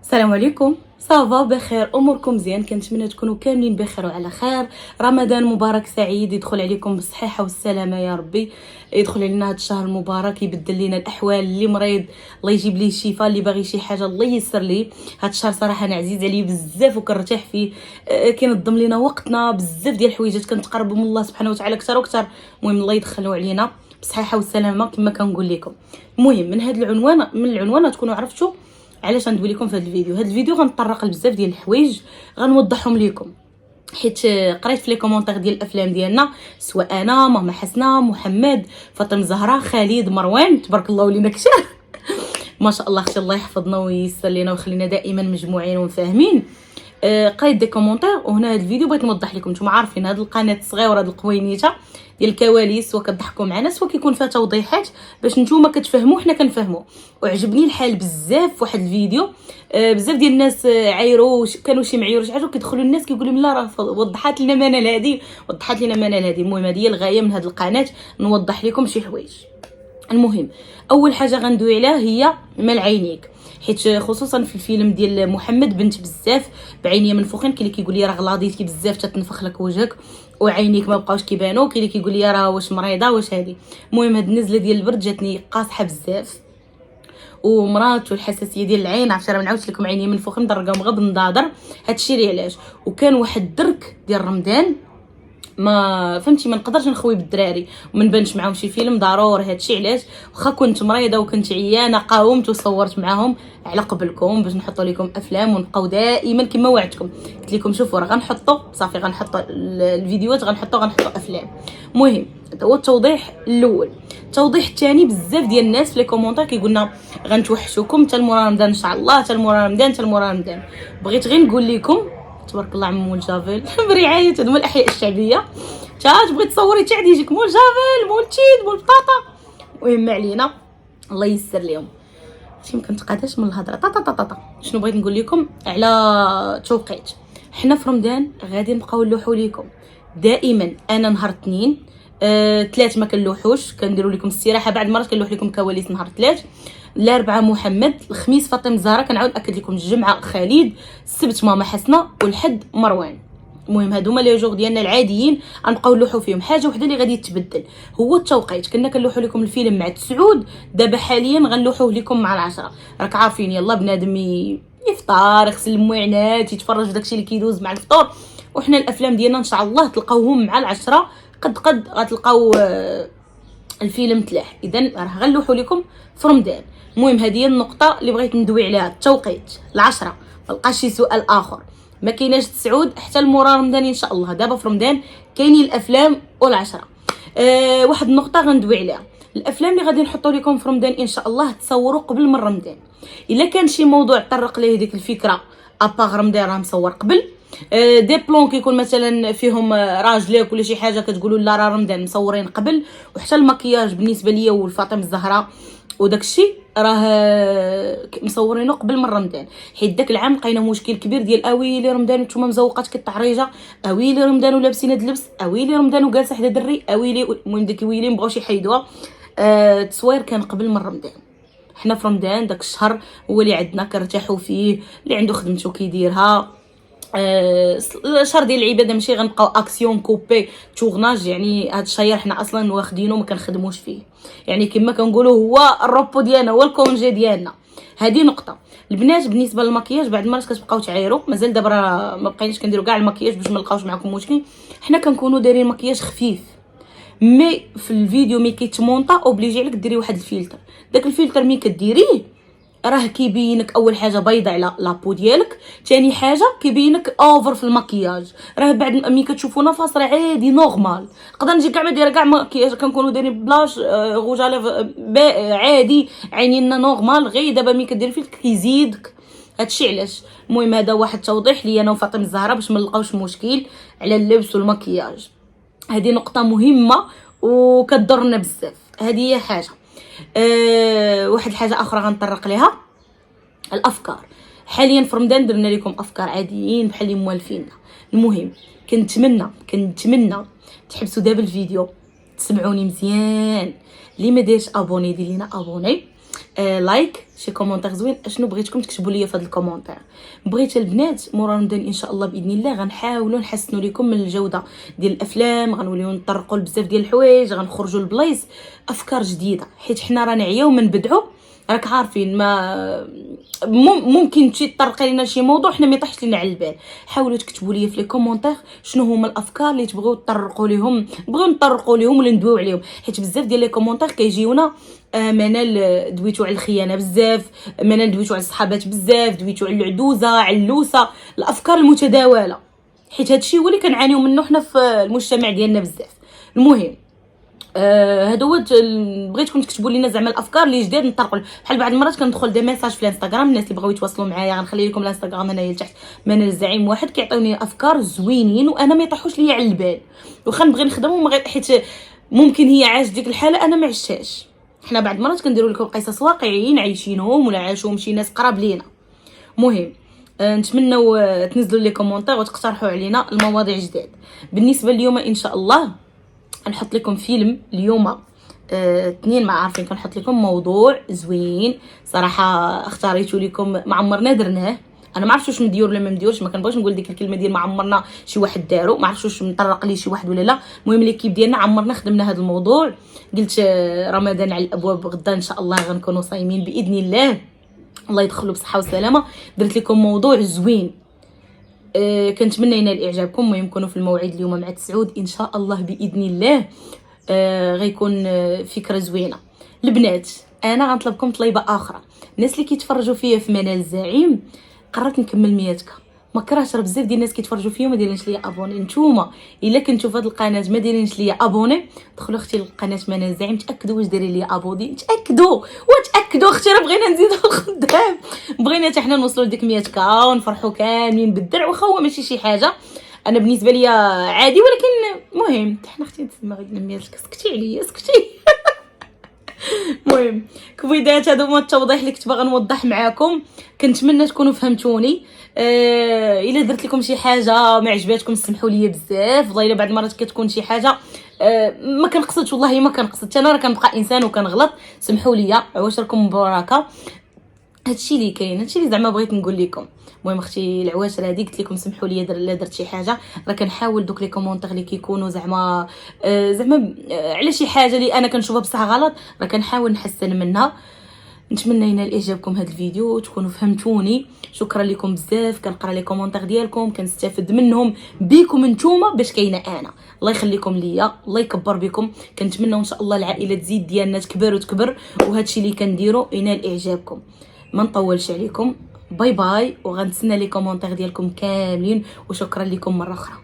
السلام عليكم. صافا بخير، اموركم مزيان؟ كنتمنى تكونوا كاملين بخير وعلى خير. رمضان مبارك سعيد، يدخل عليكم بالصحه والسلامه يا ربي. يدخل علينا هذا الشهر المبارك، يبدل لنا الاحوال. اللي مريض الله يجيب ليه الشفاء، اللي باغي شي حاجه الله ييسر ليه. هذا الشهر صراحه انا عزيز عليه بزاف وكنرتاح فيه. كينظم لينا وقتنا، بزاف ديال الحويجات كنتقربوا من الله سبحانه وتعالى اكثر واكثر. المهم الله يدخلوا علينا بصحه والسلامه كما كنقول لكم. المهم من هذا العنوان، من العنوان تكونوا عرفتوا علاش غندوي لكم في هذا الفيديو. هذا الفيديو غنطرق لبزاف ديال الحوايج غنوضحهم لكم، حيت قريت في لي كومونتير ديال الافلام ديالنا، سواء انا، ماما حسنه، محمد، فاطمه زهره، خالد، مروان، تبارك الله ولينا كثير ما شاء الله. اختي الله يحفظنا وييسر لنا ويخلينا دائما مجموعين ومفاهمين. قريت دي كومونتير، وهنا هذا الفيديو بغيت نوضح لكم. نتوما عارفين هذه القناه الصغيره، هذه القوينيته ديال الكواليس، وكضحكوا معنا، سوا كيكون فيها توضيحات باش نتوما كتفهموا حنا كنفهموا. وعجبني الحال بزاف في واحد الفيديو. بزاف ديال الناس عايروا، كانوا شي معيور شي حاجه، كيدخلوا الناس كيقولوا لا راه وضحات لنا منال هذه، وضحات لنا منال هذه. المهم هذه هي الغايه من هذه القناه، نوضح لكم شي حوايج. المهم اول حاجه غندوي عليها هي مال عينيك، حيت خصوصا في الفيلم ديال محمد بنت بزاف بعينيا منفوخين. كاين اللي كيقول لي راه غلاضيتي بزاف تتنفخ لك وجهك وعينيك ما بقاوش كيبانوا، كاين اللي كيقول لي راه واش مريضه واش هذه. المهم هاد النزله ديال البرد جاتني قاصحه بزاف، ومرات والحساسيه ديال العين. عرفتي راه ما نعاودش لكم عينيا منفوخين مدرقهم غير بالنظاظر. هادشي اللي علاش. وكان واحد الدرك ديال رمضان ما فهمتي، ما نقدرش نخوي بالدراري وما نبانش معاهم شي فيلم ضروري. هادشي علاش واخا كنت مريضه وكنت عيانه قاومت وصورت معاهم على قبلكم باش نحطوا لكم افلام، ونبقاو دائما كما وعدتكم. قلت لكم شوفوا راه غنحطوا صافي، غنحطوا الفيديوهات، غنحطوا افلام. المهم هذا هو التوضيح الاول. التوضيح الثاني، بزاف ديال الناس في لي كومونتير كيقولنا غنتوحشوكم حتى لمورا رمضان ان شاء الله، حتى لمورا رمضان، حتى لمورا رمضان. بغيت غير نقول لكم تبارك الله عم مول جافيل برعايه هذوما الاحياء الشعبيه. تبغي تصوري تاع يجيك مول جافيل، مول تشيد، مول بطاطا. المهم ما علينا، الله ييسر لهم. شي ما كنتقاداش من الهضره طاطا. شنو بغيت نقول لكم على توقيت. حنا في رمضان غادي نبقاو نلوحوا لكم دائما. انا نهار اثنين، ثلاث ما كنلوحوش، كنديروا لكم استراحه. بعد مرات كنلوح لكم كواليس نهار ثلاث. الاربعاء محمد، الخميس فاطمه زهره، كنعاود اكد لكم الجمعه خالد، السبت ماما حسنه، والحد مروان. المهم هادوما لي جوغ ديالنا العاديين غنبقاو نلوحوا فيهم. حاجه وحده اللي غادي تتبدل هو التوقيت. كنا كنلوحوا لكم الفيلم مع 9، دابا حاليا غنلوحوه لكم مع 10. راك عارفين يلا بنادم يفطر، يغسل المعانات، يتفرج في داكشي اللي كيدوز مع الفطور. وحنا الافلام ديالنا ان شاء الله تلقاوهم مع 10. قد غتلقاو الفيلم تلاح. اذا راه غنلوحوا لكم في رمضان. المهم هذه هي النقطه اللي بغيت ندوي عليها، التوقيت 10. ما بقاش شي سؤال اخر، ما كايناش 9 حتى المورا رمضان ان شاء الله. دابا في رمضان كاينين الافلام وال10. واحد النقطه غندوي عليها، الافلام اللي غادي نحطوا لكم في رمضان ان شاء الله تصوروا قبل من رمضان. الا كان شي موضوع طرق ليه ديك الفكره اباغ رمضان راه مصور قبل. دي بلون كيكون مثلا فيهم راجلك ولا شي حاجه كتقولوا لا راه رمضان مصورين قبل. وحتى المكياج بالنسبه ليا والفاطمه الزهراء وداك الشيء راه مصورينه قبل من رمضان. حيت داك العام لقينا مشكل كبير ديال اويلي رمضان نتوما مزوقات كالطعريجه، اويلي رمضان ولابسين هاد اللبس، اويلي رمضان وجالسه حدا دري، اويلي. المهم ديك ويلي مبغاوش يحيدوها. التصوير كان قبل من رمضان. حنا في رمضان داك الشهر هو اللي عندنا كنرتاحوا فيه، اللي عنده خدمته كيديرها. الشهر ديال العباده ماشي غنبقاو اكسيون كوبي تورناج. يعني هاد الشهر حنا اصلا واخدينه ما كنخدموش فيه، يعني كما كنقولوا هو الروبو ديالنا، هو الكونجي ديالنا. هذه نقطه. البنات بالنسبه للمكياج بعد مرات كتبقاو تعايروا، مازال دابا راه ما بقيناش كنديروا كاع المكياج باش ما نلقاوش معكم مشكل. حنا كنكونوا دايرين مكياج خفيف، مي في الفيديو مي كيتمونطا اوبليجي عليك ديري واحد الفلتر. داك الفلتر مي كديريه راه كيبينك اول حاجه بيضه على لابو ديالك، ثاني حاجه كيبينك اوفر في المكياج. راه بعد ملي كتشوفونا فاصله عادي نورمال. نقدر نجي كاع ما دايره كاع مكياج، كنكونوا دايرين بلاش غوج على عادي، عينينا نورمال. غير دابا ملي كدير فيك كيزيدك. هادشي علاش. المهم هذا واحد توضيح لي انا وفاطمه الزهراء باش ما نلقاوش مشكل على اللبس والمكياج. هذه نقطه مهمه وكتضرنا بزاف. هذه هي حاجه. واحد الحاجه اخرى غنطرق ليها، الافكار. حاليا في رمضان درنا لكم افكار عاديين بحال اللي موالفيننا. المهم كنتمنى تحبسوا دابا الفيديو، تسمعوني مزيان. اللي ما دايرش ابوني دير لينا ابوني، لايك، شي كومونتير زوين. اشنو بغيتكم تكتبوا لي في هذا الكومونتير. بغيت البنات مورا رمضان ان شاء الله باذن الله غنحاولوا نحسنوا لكم من الجوده ديال الافلام، غنوليو نطرقوا لبزاف ديال الحوايج، غنخرجوا لبلايص افكار جديده، حيت حنا راه نعياو من بدعو. راك عارفين ما ممكن تجي تطرقي لنا شي موضوع حنا ما يطيحش لينا على البال. حاولوا تكتبوا لي في لي كومونتير شنو هما الافكار اللي تبغيو تطرقوا ليهم، بغيو نطرقوا ليهم ولا ندويو عليهم، حيت بزاف ديال لي كومونتير كيجيونا منال دويتو على الخيانه بزاف، منال دويتو على الصحابات بزاف، دويتو على العدوزه، على اللوسه، الافكار المتداوله، حيت هادشي هو اللي كنعانيو منه حنا في المجتمع ديالنا بزاف. المهم هادو هو بغيتكم تكتبوا لنا زعما الافكار اللي جداد نطرقوا. بحال بعض المرات كندخل دي ميساج في الانستغرام، الناس اللي بغاو يتواصلوا معايا غنخلي لكم الانستغرام هنايا لتحت، من الزعيم واحد كيعطيوني افكار زوينين وانا ما يطيحوش ليا على البال، وخا نبغي نخدمهم حيت ممكن هي عاش ديك الحاله انا ما عشتهاش. حنا بعض المرات كنديروا لكم قصص واقعيين عايشينهم ولا عاشوهم شي ناس قراب لينا. مهم نتمنوا تنزلوا لي كومونتير وتقترحوا علينا المواضيع جداد. بالنسبه اليوم ان شاء الله نحط لكم فيلم اليوم اثنين، ما عارفين كنحط لكم موضوع زوين صراحه اختاريتو لكم، ما عمرنا درناه. انا ما عرفتش واش مديور ولا ما مديورش، ما كنبغيش نقول ديك الكلمه ديال ما عمرنا شي واحد دارو، ما عرفتش واش مطرق لي شي واحد ولا لا. المهم ليكيب ديالنا عمرنا خدمنا هذا الموضوع. قلت رمضان على الابواب، غدا ان شاء الله غنكونوا صايمين باذن الله، الله يدخلوا بصحه وسلامه. درت لكم موضوع زوين كنتمنى ينال اعجابكم. المهم نكونوا في الموعد اليوم مع تسعود ان شاء الله باذن الله. غيكون فكره زوينه. البنات انا غنطلبكم طليبه اخرى، الناس اللي كيتفرجوا فيا في منال الزعيم قررت نكمل 100 ما كرهتش، راه بزاف ديال الناس كيتفرجوا فيا وما دايرينش ليا ابوني. نتوما الا كنتو في هذه القناه ما دايرينش ليا ابوني، دخلوا اختي لقناه منال الزعيم، تاكدوا واش دايرين ليا ابوني، تاكدوا اختي، راه بغينا نزيدوا الخدام، بغينا حتى حنا نوصلوا لديك 100 ونفرحوا كاملين بالدرع. واخا هو ماشي شي حاجه انا بالنسبه ليا عادي، ولكن المهم حنا اختي نتسمى غير 100. سكتي عليا سكتي. المهم كويدات هادو هما التوضيح اللي كنت باغا نوضح معاكم، كنتمنى تكونوا فهمتوني. الا درت لكم شي حاجه ما عجباتكم سمحوا لي بزاف، والله الا بعض المرات كتكون شي حاجه ما كنقصدش، والله ما كنقصدش، انا راه كنبقى انسان وكنغلط، سمحوا لي عواشركم مباركه. هادشي اللي كاين، هادشي اللي زعما بغيت نقول لكم. المهم اختي العواشر هذه قلت لكم سمحوا لي الا درت شي حاجه، راه كنحاول دوك لي كومونتير اللي كيكونوا زعما على شي حاجه اللي انا كنشوفها بصح غلط، راه كنحاول نحسن منها. نتمنى ينال اعجابكم هذا الفيديو وتكونوا فهمتوني. شكرا لكم بزاف، كنقرا لي كومونتير ديالكم كنستافد منهم بكم نتوما باش كاينه انا. الله يخليكم ليا، الله يكبر بكم. كنتمنى ان شاء الله العائله تزيد ديالنا تكبر وتكبر، وهادشي اللي كنديرو ينال اعجابكم. ما نطولش عليكم، باي باي، وغنتسنى لي كومونتير ديالكم كاملين، وشكرا لكم مره اخرى.